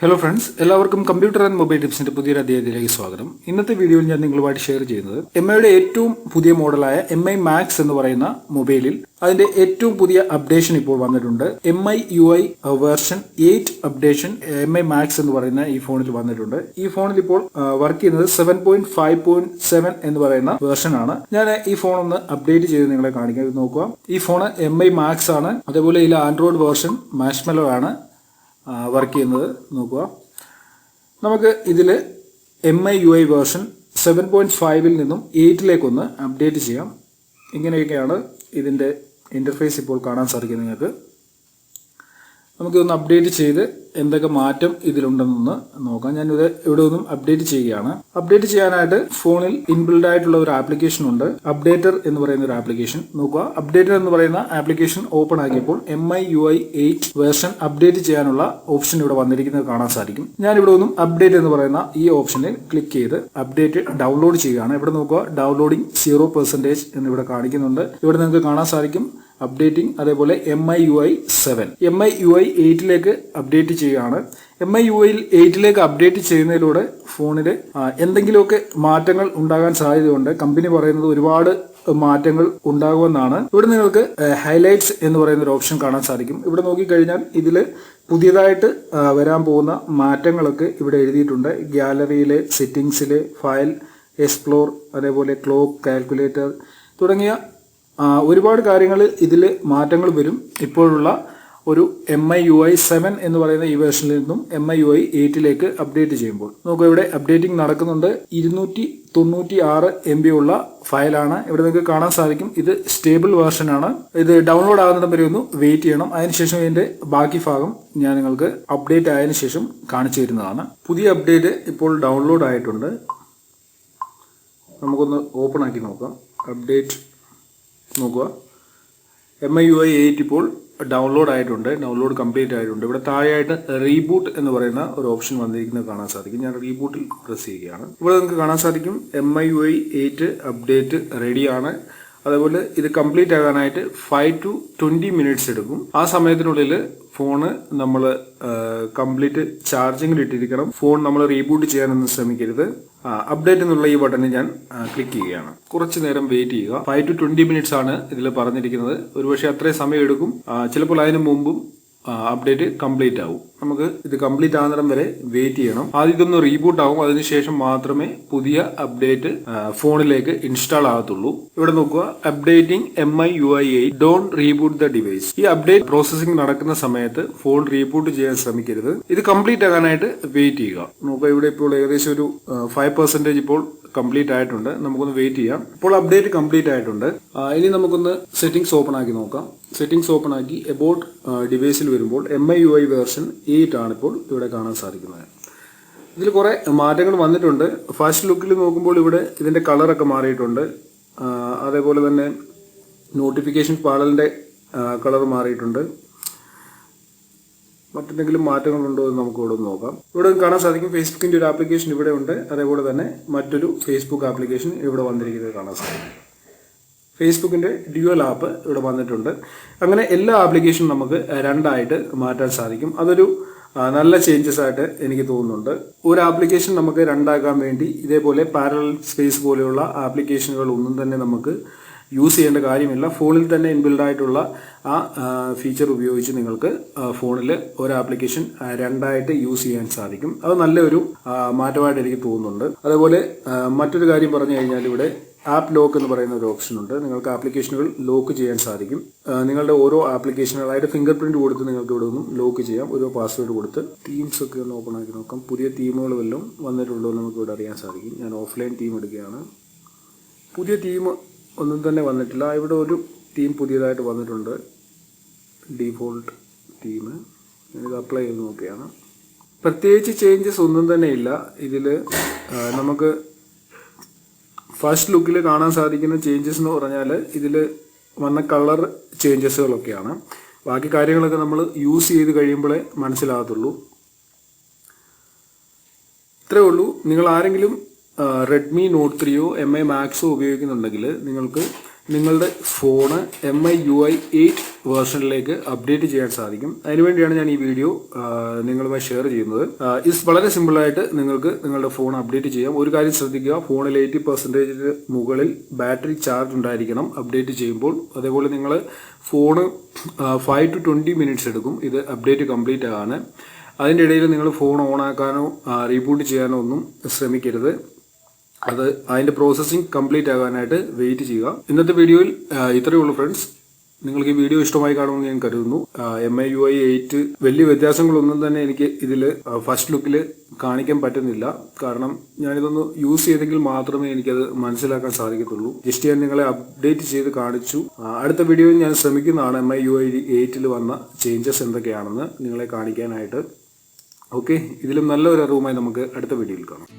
Hello friends, എല്ലാവർക്കും computer and mobile ടിപ്സിന്റെ പുതിയൊരു അധ്യായത്തിലേക്ക് സ്വാഗതം. ഇന്നത്തെ വീഡിയോയിൽ ഞാൻ നിങ്ങളുമായിട്ട് ഷെയർ ചെയ്യുന്നത് എംഐയുടെ ഏറ്റവും പുതിയ മോഡലായ MI Max എന്ന് പറയുന്ന മൊബൈലിൽ അതിന്റെ ഏറ്റവും പുതിയ അപ്ഡേഷൻ ഇപ്പോൾ വന്നിട്ടുണ്ട്. MIUI version 8 updation MI Max എന്ന് പറയുന്ന ഈ ഫോണിൽ വന്നിട്ടുണ്ട്. ഈ ഫോണിൽ ഇപ്പോൾ വർക്ക് ചെയ്യുന്നത് 7.5.7 എന്ന് പറയുന്ന വേർഷൻ ആണ്. ഞാൻ ഈ ഫോൺ ഒന്ന് അപ്ഡേറ്റ് ചെയ്ത് നിങ്ങളെ കാണിക്കാൻ നോക്കുക. ഈ ഫോൺ MI Max ആണ്. അതേപോലെ ഇതിൽ ആൻഡ്രോയിഡ് വേർഷൻ മാഷ്മെലോ ആണ് വർക്ക് ചെയ്യുന്നത്. നോക്കുക, നമുക്ക് ഇതിൽ MIUI വേർഷൻ 7.5 നിന്നും 8 അപ്ഡേറ്റ് ചെയ്യാം. ഇങ്ങനെയൊക്കെയാണ് ഇതിൻ്റെ ഇൻ്റർഫേസ് ഇപ്പോൾ കാണാൻ സാധിക്കുന്നത് നിങ്ങൾക്ക്. നമുക്കിതൊന്ന് അപ്ഡേറ്റ് ചെയ്ത് എന്തൊക്കെ മാറ്റം ഇതിലുണ്ടെന്ന് നോക്കാം. ഞാനിത് ഇവിടെ ഒന്നും അപ്ഡേറ്റ് ചെയ്യുകയാണ്. അപ്ഡേറ്റ് ചെയ്യാനായിട്ട് ഫോണിൽ ഇൻബിൽഡ് ആയിട്ടുള്ള ഒരു ആപ്ലിക്കേഷൻ ഉണ്ട്, അപ്ഡേറ്റർ എന്ന് പറയുന്ന ഒരു ആപ്ലിക്കേഷൻ. നോക്കുക, അപ്ഡേറ്റർ എന്ന് പറയുന്ന ആപ്ലിക്കേഷൻ ഓപ്പൺ ആക്കിയപ്പോൾ MIUI 8 വേർഷൻ അപ്ഡേറ്റ് ചെയ്യാനുള്ള ഓപ്ഷൻ ഇവിടെ വന്നിരിക്കുന്നത് കാണാൻ സാധിക്കും. ഞാനിവിടെ ഒന്നും അപ്ഡേറ്റ് എന്ന് പറയുന്ന ഈ ഓപ്ഷനിൽ ക്ലിക്ക് ചെയ്ത് അപ്ഡേറ്റ് ഡൗൺലോഡ് ചെയ്യുകയാണ്. ഇവിടെ നോക്കുക, ഡൗൺലോഡിംഗ് 0% എന്നിവിടെ കാണിക്കുന്നുണ്ട്. ഇവിടെ നിങ്ങൾക്ക് കാണാൻ സാധിക്കും അപ്ഡേറ്റിംഗ്. അതേപോലെ MIUI 7 MIUI 8 അപ്ഡേറ്റ് ചെയ്യുകയാണ്. MIUI 8 അപ്ഡേറ്റ് ചെയ്യുന്നതിലൂടെ ഫോണിൽ എന്തെങ്കിലുമൊക്കെ മാറ്റങ്ങൾ ഉണ്ടാകാൻ സാധ്യതയുണ്ട്. കമ്പനി പറയുന്നത് ഒരുപാട് മാറ്റങ്ങൾ ഉണ്ടാകുമെന്നാണ്. ഇവിടെ നിങ്ങൾക്ക് ഹൈലൈറ്റ്സ് എന്ന് പറയുന്ന ഒരു ഓപ്ഷൻ കാണാൻ സാധിക്കും. ഇവിടെ നോക്കിക്കഴിഞ്ഞാൽ ഇതിൽ പുതിയതായിട്ട് വരാൻ പോകുന്ന മാറ്റങ്ങളൊക്കെ ഇവിടെ എഴുതിയിട്ടുണ്ട്. ഗാലറിയിലെ സെറ്റിംഗ്സിലെ ഫയൽ എക്സ്പ്ലോർ, അതേപോലെ ക്ലോക്ക്, കാൽക്കുലേറ്റർ തുടങ്ങിയ ഒരുപാട് കാര്യങ്ങൾ ഇതിൽ മാറ്റങ്ങൾ വരും. ഇപ്പോഴുള്ള ഒരു MIUI 7 എന്ന് പറയുന്ന ഈ വേർഷനിൽ നിന്നും MIUI 8 അപ്ഡേറ്റ് ചെയ്യുമ്പോൾ നോക്കുക, ഇവിടെ അപ്ഡേറ്റിംഗ് നടക്കുന്നുണ്ട്. 296 MB ഉള്ള ഫയലാണ്. ഇവിടെ നിങ്ങൾക്ക് കാണാൻ സാധിക്കും ഇത് സ്റ്റേബിൾ വേർഷൻ ആണ്. ഇത് ഡൗൺലോഡ് ആകുന്നിടം വരെ ഒന്ന് വെയിറ്റ് ചെയ്യണം. അതിനുശേഷം ഇതിന്റെ ബാക്കി ഭാഗം ഞാൻ നിങ്ങൾക്ക് അപ്ഡേറ്റ് ആയതിനു ശേഷം കാണിച്ചു തരുന്നതാണ്. പുതിയ അപ്ഡേറ്റ് ഇപ്പോൾ ഡൗൺലോഡ് ആയിട്ടുണ്ട്. നമുക്കൊന്ന് ഓപ്പൺ ആക്കി നോക്കാം. അപ്ഡേറ്റ് നോക്കുക, MIUI 8 ഇപ്പോൾ ഡൗൺലോഡ് ആയിട്ടുണ്ട്. ഡൗൺലോഡ് കംപ്ലീറ്റ് ആയിട്ടുണ്ട്. ഇവിടെ താഴെയായിട്ട് റീബൂട്ട് എന്ന് പറയുന്ന ഒരു ഓപ്ഷൻ വന്നിരിക്കുന്നത് കാണാൻ സാധിക്കും. ഞാൻ റീബൂട്ടിൽ പ്രസ് ചെയ്യുകയാണ്. ഇവിടെ നിങ്ങൾക്ക് കാണാൻ സാധിക്കും MIUI 8 അപ്ഡേറ്റ് റെഡിയാണ്. അതേപോലെ ഇത് കംപ്ലീറ്റ് ആകാനായിട്ട് 5 to 20 മിനിറ്റ്സ് എടുക്കും. ആ സമയത്തിനുള്ളിൽ ഫോണ് നമ്മൾ കംപ്ലീറ്റ് ചാർജിങ്ങിൽ ഇട്ടിരിക്കണം. ഫോൺ നമ്മൾ റീബൂട്ട് ചെയ്യാനൊന്നും ശ്രമിക്കരുത്. അപ്ഡേറ്റ് എന്നുള്ള ഈ ബട്ടണിൽ ഞാൻ ക്ലിക്ക് ചെയ്യുകയാണ്. കുറച്ച് നേരം വെയിറ്റ് ചെയ്യുക. 5 to 20 മിനിറ്റ്സ് ആണ് ഇതിൽ പറഞ്ഞിരിക്കുന്നത്. ഒരുപക്ഷെ അത്രയും സമയം എടുക്കും. ചിലപ്പോൾ അതിന് മുമ്പും അപ്ഡേറ്റ് കംപ്ലീറ്റ് ആവും. നമുക്ക് ഇത് കംപ്ലീറ്റ് ആകുന്നിടം വരെ വെയിറ്റ് ചെയ്യണം. ആദ്യം ഇതൊന്ന് റീബൂട്ട് ആവും. അതിനുശേഷം മാത്രമേ പുതിയ അപ്ഡേറ്റ് ഫോണിലേക്ക് ഇൻസ്റ്റാൾ ആകത്തുള്ളൂ. ഇവിടെ നോക്കുക, updating MIUI 8 don't reboot the device. ഈ അപ്ഡേറ്റ് പ്രോസസിംഗ് നടക്കുന്ന സമയത്ത് ഫോൺ റീബൂട്ട് ചെയ്യാൻ ശ്രമിക്കരുത്. ഇത് കംപ്ലീറ്റ് ആകാനായിട്ട് വെയിറ്റ് ചെയ്യുക. നോക്കുക, ഇവിടെ ഇപ്പോൾ ഏകദേശം ഒരു 5% ഇപ്പോൾ കംപ്ലീറ്റ് ആയിട്ടുണ്ട്. നമുക്കൊന്ന് വെയിറ്റ് ചെയ്യാം. ഇപ്പോൾ അപ്ഡേറ്റ് കംപ്ലീറ്റ് ആയിട്ടുണ്ട്. ഇനി നമുക്കൊന്ന് സെറ്റിംഗ്സ് ഓപ്പൺ ആക്കി നോക്കാം. സെറ്റിംഗ്സ് ഓപ്പൺ ആക്കി എബൌട്ട് ഡിവൈസിൽ വരുമ്പോൾ MIUI വേർഷൻ 8 ആണ് ഇപ്പോൾ ഇവിടെ കാണാൻ സാധിക്കുന്നത്. ഇതിൽ കുറെ മാറ്റങ്ങൾ വന്നിട്ടുണ്ട്. ഫസ്റ്റ് ലുക്കിൽ നോക്കുമ്പോൾ ഇവിടെ ഇതിന്റെ കളറൊക്കെ മാറിയിട്ടുണ്ട്. അതേപോലെ തന്നെ നോട്ടിഫിക്കേഷൻ പാനലിന്റെ കളർ മാറിയിട്ടുണ്ട്. മറ്റെന്തെങ്കിലും മാറ്റങ്ങളുണ്ടോ എന്ന് നമുക്ക് ഇവിടെ നോക്കാം. ഇവിടെ കാണാൻ സാധിക്കും ഫേസ്ബുക്കിന്റെ ഒരു ആപ്ലിക്കേഷൻ ഇവിടെ ഉണ്ട്. അതേപോലെ തന്നെ മറ്റൊരു ഫേസ്ബുക്ക് ആപ്ലിക്കേഷൻ ഇവിടെ വന്നിരിക്കുന്നത് കാണാൻ സാധിക്കും. ഫേസ്ബുക്കിന്റെ ഡ്യുവൽ ആപ്പ് ഇവിടെ വന്നിട്ടുണ്ട്. അങ്ങനെ എല്ലാ ആപ്ലിക്കേഷനും നമുക്ക് രണ്ടായിട്ട് മാറ്റാൻ സാധിക്കും. അതൊരു നല്ല ചേഞ്ചസ് ആയിട്ട് എനിക്ക് തോന്നുന്നുണ്ട്. ഒരു ആപ്ലിക്കേഷൻ നമുക്ക് രണ്ടാക്കാൻ വേണ്ടി ഇതേപോലെ പാരലൽ സ്പേസ് പോലെയുള്ള ആപ്ലിക്കേഷനുകൾ ഒന്നും തന്നെ നമുക്ക് യൂസ് ചെയ്യേണ്ട കാര്യമില്ല. ഫോണിൽ തന്നെ ഇൻബിൽഡ് ആയിട്ടുള്ള ആ ഫീച്ചർ ഉപയോഗിച്ച് നിങ്ങൾക്ക് ഫോണിൽ ഒരു ആപ്ലിക്കേഷൻ രണ്ടായിട്ട് യൂസ് ചെയ്യാൻ സാധിക്കും. അത് നല്ലൊരു മാറ്റമായിട്ട് എനിക്ക് തോന്നുന്നുണ്ട്. അതേപോലെ മറ്റൊരു കാര്യം പറഞ്ഞു കഴിഞ്ഞാൽ ഇവിടെ ആപ്പ് ലോക്ക് എന്ന് പറയുന്ന ഒരു ഓപ്ഷൻ ഉണ്ട്. നിങ്ങൾക്ക് ആപ്ലിക്കേഷനുകൾ ലോക്ക് ചെയ്യാൻ സാധിക്കും. നിങ്ങളുടെ ഓരോ ആപ്ലിക്കേഷനുകളായിട്ട് ഫിംഗർ പ്രിന്റ് കൊടുത്ത് നിങ്ങൾക്ക് ഇവിടെ ഒന്നും ലോക്ക് ചെയ്യാം. ഓരോ പാസ്വേഡ് കൊടുത്ത്. തീംസ് ഒക്കെ ഒന്ന് ഓപ്പൺ ആക്കി നോക്കാം. പുതിയ തീമുകൾ വല്ലതും വന്നിട്ടുണ്ടോ നമുക്ക് ഇവിടെ അറിയാൻ സാധിക്കും. ഞാൻ ഓഫ്ലൈൻ തീം എടുക്കുകയാണ്. പുതിയ തീം ഒന്നും തന്നെ വന്നിട്ടില്ല. ഇവിടെ ഒരു തീം പുതിയതായിട്ട് വന്നിട്ടുണ്ട്, ഡീഫോൾട്ട് തീം. ഞാനിത് അപ്ലൈ ചെയ്ത് നോക്കുകയാണ്. പ്രത്യേകിച്ച് ചേഞ്ചസ് ഒന്നും തന്നെ ഇല്ല ഇതിൽ. നമുക്ക് ഫസ്റ്റ് ലുക്കിൽ കാണാൻ സാധിക്കുന്ന ചേഞ്ചസ് എന്ന് പറഞ്ഞാൽ ഇതിൽ വന്ന കളർ ചേഞ്ചസുകളൊക്കെയാണ്. ബാക്കി കാര്യങ്ങളൊക്കെ നമ്മൾ യൂസ് ചെയ്ത് കഴിയുമ്പോഴേ മനസ്സിലാകത്തുള്ളൂ. ഇത്രയേ ഉള്ളൂ. നിങ്ങൾ ആരെങ്കിലും റെഡ്മി നോട്ട് 3 MI Maxോ ഉപയോഗിക്കുന്നുണ്ടെങ്കിൽ നിങ്ങൾക്ക് നിങ്ങളുടെ ഫോണ് MIUI 8 വേർഷനിലേക്ക് അപ്ഡേറ്റ് ചെയ്യാൻ സാധിക്കും. അതിനുവേണ്ടിയാണ് ഞാൻ ഈ വീഡിയോ നിങ്ങളുമായി ഷെയർ ചെയ്യുന്നത്. ഇത് വളരെ സിമ്പിളായിട്ട് നിങ്ങൾക്ക് നിങ്ങളുടെ ഫോൺ അപ്ഡേറ്റ് ചെയ്യാം. ഒരു കാര്യം ശ്രദ്ധിക്കുക, ഫോണിൽ 80% മുകളിൽ ബാറ്ററി ചാർജ് ഉണ്ടായിരിക്കണം അപ്ഡേറ്റ് ചെയ്യുമ്പോൾ. അതേപോലെ നിങ്ങൾ ഫോണ് 5 to 20 മിനിറ്റ്സ് എടുക്കും ഇത് അപ്ഡേറ്റ് കംപ്ലീറ്റ് ആകാൻ. അതിൻ്റെ ഇടയിൽ നിങ്ങൾ ഫോൺ ഓണാക്കാനോ റീബൂട്ട് ചെയ്യാനോ ഒന്നും ശ്രമിക്കരുത്. അതിൻ്റെ പ്രോസസ്സിംഗ് കംപ്ലീറ്റ് ആകാനായിട്ട് വെയിറ്റ് ചെയ്യുക. ഇന്നത്തെ വീഡിയോയിൽ ഇത്രയേ ഉള്ളൂ ഫ്രണ്ട്സ്. നിങ്ങൾക്ക് ഈ വീഡിയോ ഇഷ്ടമായി കാണുമെന്ന് ഞാൻ കരുതുന്നു. MIUI 8 വലിയ വ്യത്യാസങ്ങളൊന്നും തന്നെ എനിക്ക് ഇതിൽ ഫസ്റ്റ് ലുക്കിൽ കാണിക്കാൻ പറ്റുന്നില്ല. കാരണം ഞാനിതൊന്ന് യൂസ് ചെയ്തെങ്കിൽ മാത്രമേ എനിക്കത് മനസ്സിലാക്കാൻ സാധിക്കത്തുള്ളൂ. ജസ്റ്റ് ഞാൻ നിങ്ങളെ അപ്ഡേറ്റ് ചെയ്ത് കാണിച്ചു. അടുത്ത വീഡിയോയിൽ ഞാൻ ശ്രമിക്കുന്നതാണ് MIUI 8 വന്ന ചേഞ്ചസ് എന്തൊക്കെയാണെന്ന് നിങ്ങളെ കാണിക്കാനായിട്ട്. ഓക്കെ, ഇതിലും നല്ലൊരു അറിവുമായി നമുക്ക് അടുത്ത വീഡിയോയിൽ കാണാം.